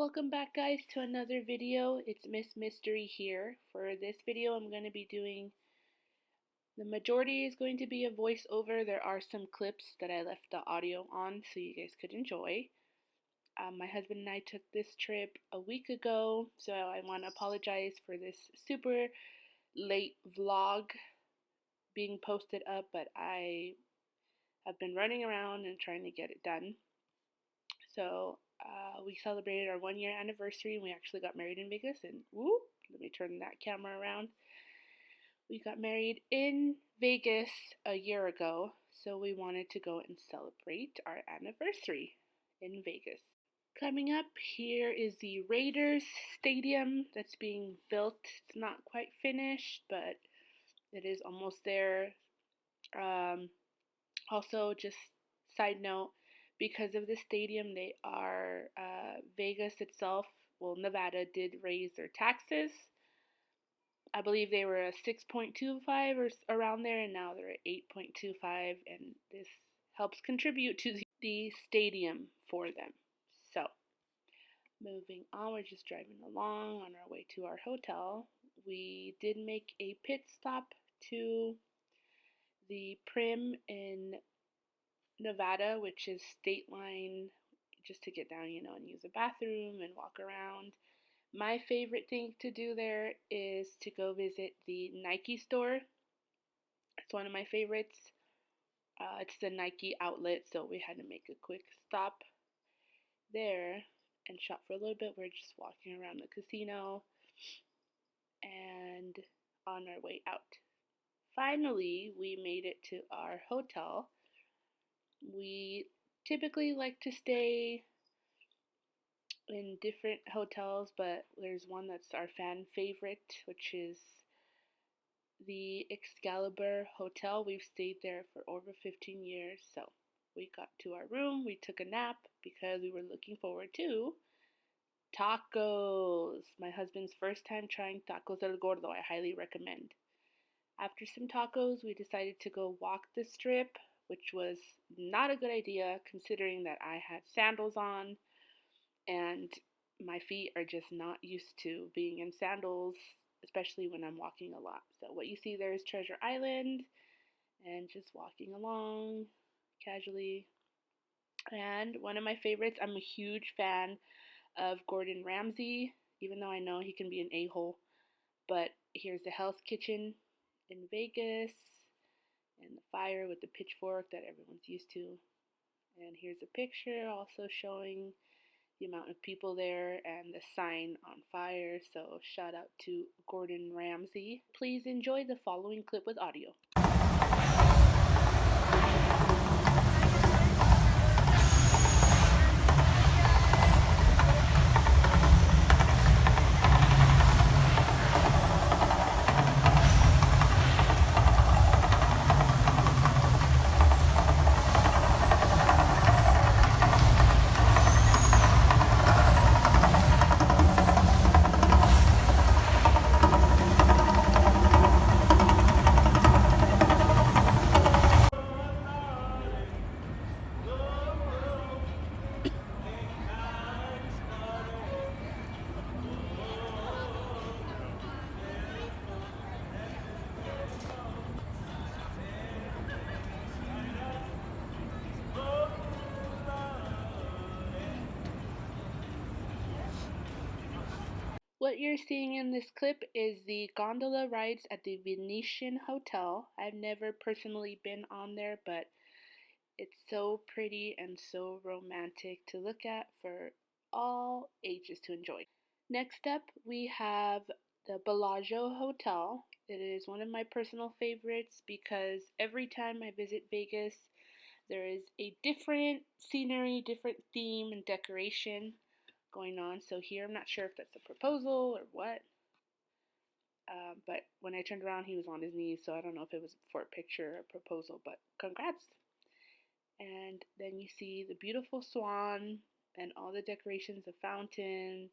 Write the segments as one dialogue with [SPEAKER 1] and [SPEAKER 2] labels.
[SPEAKER 1] Welcome back guys to another video. It's Miss Mystery here. For this video I'm going to be doing, the majority is going to be a voiceover. There are some clips that I left the audio on so you guys could enjoy. My husband and I took this trip a week ago, so I want to apologize for this super late vlog being posted up, but I have been running around and trying to get it done. So we celebrated our 1 year anniversary and we actually got married in Vegas. And whoop, let me turn that camera around. We got married in Vegas a year ago, so we wanted to go and celebrate our anniversary in Vegas. Coming up here is the Raiders Stadium that's being built. It's not quite finished, but it is almost there. Also, just side note, because of the stadium, they are, Vegas itself, well, Nevada did raise their taxes. I believe they were a 6.25 or around there, and now they're at 8.25, and this helps contribute to the stadium for them. So, moving on, we're just driving along on our way to our hotel. We did make a pit stop to the Prim in Nevada, which is state line, just to get down, and use a bathroom and walk around. My favorite thing to do there is to go visit the Nike store. It's one of my favorites. It's the Nike outlet, so we had to make a quick stop there and shop for a little bit. We're just walking around the casino and on our way out. Finally, we made it to our hotel. We typically like to stay in different hotels, but there's one that's our fan favorite, which is the Excalibur Hotel. We've stayed there for over 15 years, so we got to our room, we took a nap because we were looking forward to tacos. My husband's first time trying tacos El Gordo. I highly recommend. After some tacos, we decided to go walk the strip, which was not a good idea considering that I had sandals on and my feet are just not used to being in sandals, especially when I'm walking a lot. So what you see there is Treasure Island and just walking along casually. And one of my favorites, I'm a huge fan of Gordon Ramsay, even though I know he can be an a-hole. But here's the Hell's Kitchen in Vegas and the fire with the pitchfork that everyone's used to. And here's a picture also showing the amount of people there and the sign on fire. So shout out to Gordon Ramsay. Please enjoy the following clip with audio. What you're seeing in this clip is the gondola rides at the Venetian Hotel. I've never personally been on there, but it's so pretty and so romantic to look at for all ages to enjoy. Next up, we have the Bellagio Hotel. It is one of my personal favorites because every time I visit Vegas, there is a different scenery, different theme and decoration going on. So here, I'm not sure if that's a proposal or what. But when I turned around, he was on his knees, so I don't know if it was for a picture or a proposal, but congrats. And then you see the beautiful swan and all the decorations, the fountain.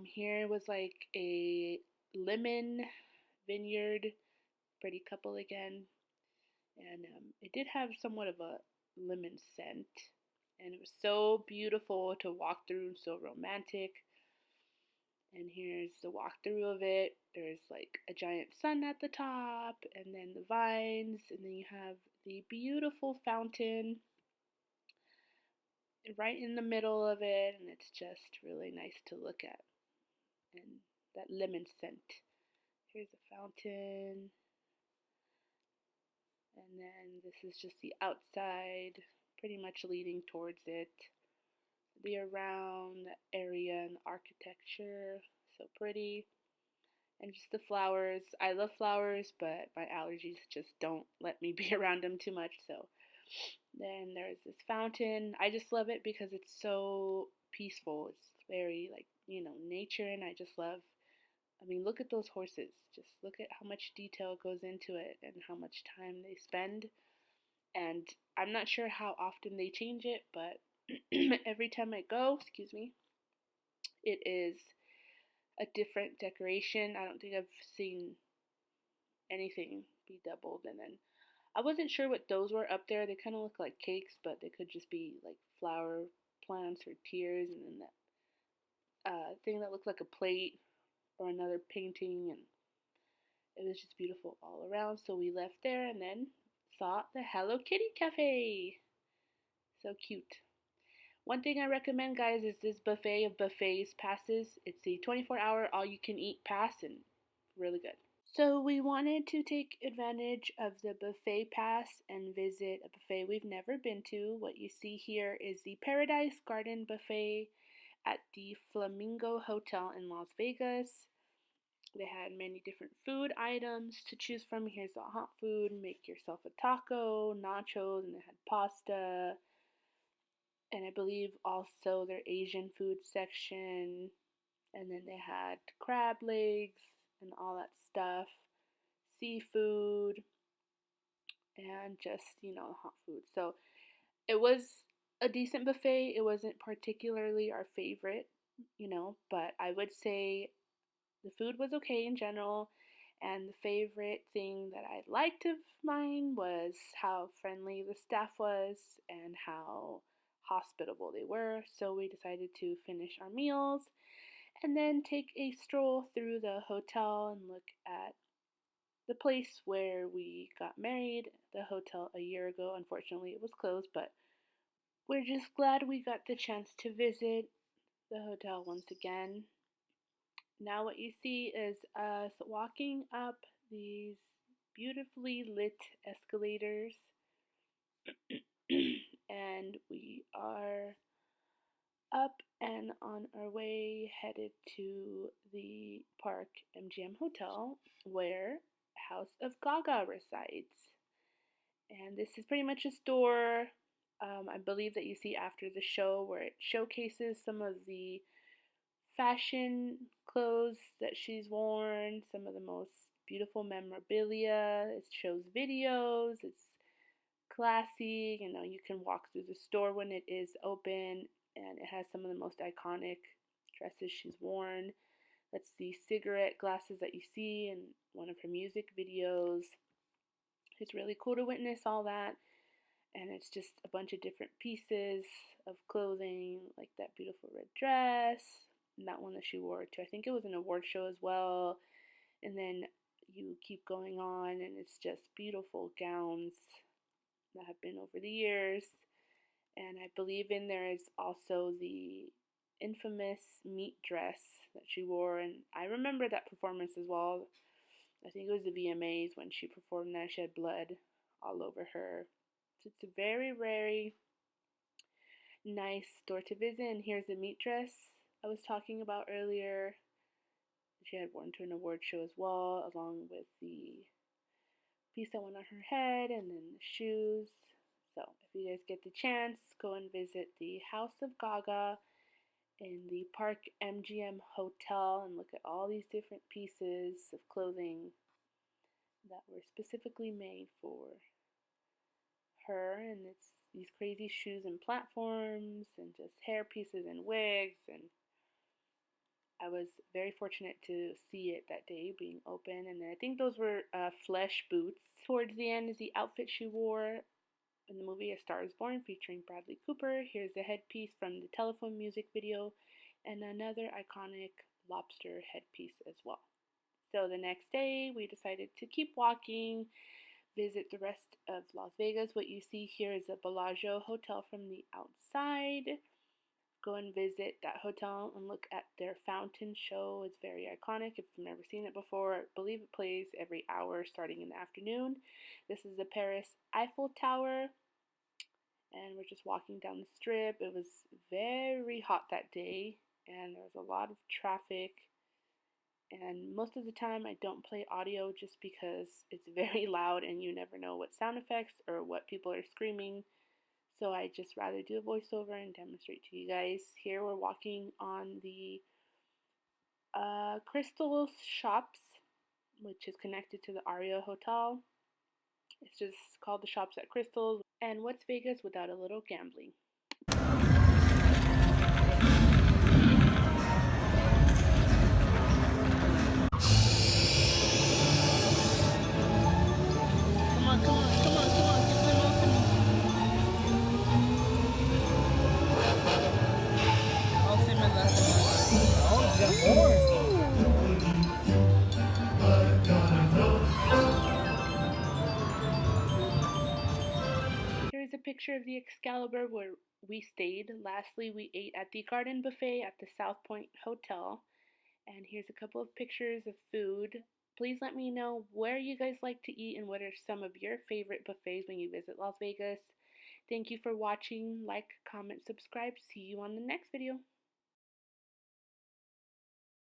[SPEAKER 1] Here was like a lemon vineyard, pretty couple again. And it did have somewhat of a lemon scent. and it was so beautiful to walk through, so romantic. And here's the walkthrough of it. There's like a giant sun at the top, and then the vines, and then you have the beautiful fountain right in the middle of it, and it's just really nice to look at. And that lemon scent. Here's a fountain, and then this is just the outside, pretty much leading towards it. The around area and architecture, so pretty. And just the flowers. I love flowers, but my allergies just don't let me be around them too much. So then there's this fountain. I just love it because it's so peaceful. It's very like, nature, and I just love. I mean, look at those horses. Just look at how much detail goes into it and how much time they spend. And I'm not sure how often they change it, but every time I go, excuse me, it is a different decoration. I don't think I've seen anything be doubled. And then I wasn't sure what those were up there. They kind of look like cakes, but they could just be like flower plants or tears. And then that thing that looked like a plate or another painting. And it was just beautiful all around. So we left there and then saw the Hello Kitty Cafe. So cute. One thing I recommend, guys, is this buffet of buffets passes. It's the 24-hour all-you-can-eat pass, and really good. So we wanted to take advantage of the buffet pass and visit a buffet we've never been to. What you see here is the Paradise Garden Buffet at the Flamingo Hotel in Las Vegas. They had many different food items to choose from. Here's the hot food. Make yourself a taco, nachos, and they had pasta. And I believe also their Asian food section. And then they had crab legs and all that stuff, seafood, and just, hot food. So it was a decent buffet. It wasn't particularly our favorite, but I would say the food was okay in general. And the favorite thing that I liked of mine was how friendly the staff was and how hospitable they were. So we decided to finish our meals and then take a stroll through the hotel and look at the place where we got married. The hotel a year ago, unfortunately, it was closed, but we're just glad we got the chance to visit the hotel once again. Now what you see is us walking up these beautifully lit escalators and we are up and on our way headed to the Park MGM Hotel where House of Gaga resides. And this is pretty much a store, I believe, that you see after the show where it showcases some of the fashion clothes that she's worn, some of the most beautiful memorabilia. It shows videos. It's classy. You can walk through the store when it is open, and it has some of the most iconic dresses she's worn. That's the cigarette glasses that you see in one of her music videos. It's really cool to witness all that. And it's just a bunch of different pieces of clothing, like that beautiful red dress, and that one that she wore to, I think it was an award show as well. And then you keep going on, and it's just beautiful gowns that have been over the years. And I believe in there is also the infamous meat dress that she wore, and I remember that performance as well. I think it was the VMAs when she performed that. She had blood all over her. So it's a very, very nice store to visit. And here's the meat dress I was talking about earlier. She had worn to an award show as well, along with the piece that went on her head and then the shoes. So if you guys get the chance, go and visit the House of Gaga in the Park MGM Hotel and look at all these different pieces of clothing that were specifically made for her. And it's these crazy shoes and platforms and just hair pieces and wigs. And I was very fortunate to see it that day being open. And then I think those were flesh boots. Towards the end is the outfit she wore. in the movie A Star is Born featuring Bradley Cooper. Here's the headpiece from the Telephone music video and another iconic lobster headpiece as well. So the next day we decided to keep walking, visit the rest of Las Vegas. What you see here is a Bellagio hotel from the outside. Go and visit that hotel and look at their fountain show. It's very iconic. If you've never seen it before, I believe it plays every hour starting in the afternoon. This is the Paris Eiffel Tower, and we're just walking down the strip. It was very hot that day, and there was a lot of traffic. And most of the time, I don't play audio just because it's very loud and you never know what sound effects or what people are screaming. So I just rather do a voiceover and demonstrate to you guys. Here we're walking on the Crystal Shops, which is connected to the Aria Hotel. It's just called the Shops at Crystals. And what's Vegas without a little gambling? Here's a picture of the Excalibur where we stayed. Lastly, we ate at the Garden Buffet at the South Point Hotel. And here's a couple of pictures of food. Please let me know where you guys like to eat and what are some of your favorite buffets when you visit Las Vegas. Thank you for watching. Like, comment, subscribe. See you on the next video.